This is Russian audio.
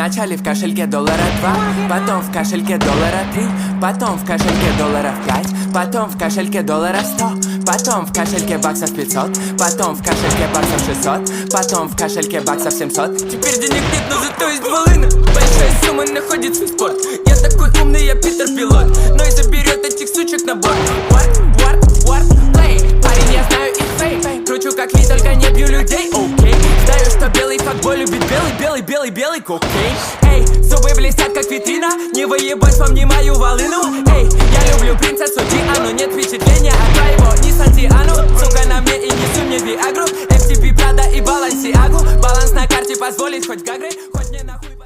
Вначале в кошельке $2, потом в кошельке $3, потом в кошельке $5, потом в кошельке $100, потом в кошельке баксов 500, потом в кошельке баксов 600, потом в кошельке баксов 700. Теперь денег нет, но зато есть волына. Большая сумма находится в спорт. Я такой умный, я Питер Пилот, но и заберет этих сучек на борт. Play. Парень, я знаю их фейк. Кручу как Ви, только не бью людей, окей. Знаю, что белый факбой любит белый кокейн. Эй, зубы блестят как витрина, не выебать вам не мою волыну. Эй, я люблю принцессу Диану, нет впечатления от твоего Nissan Tiano. Сука на мне и несу мне Виагру, FTP, Prada и Balenciaga. Баланс на карте позволит хоть гагры, хоть не нахуй.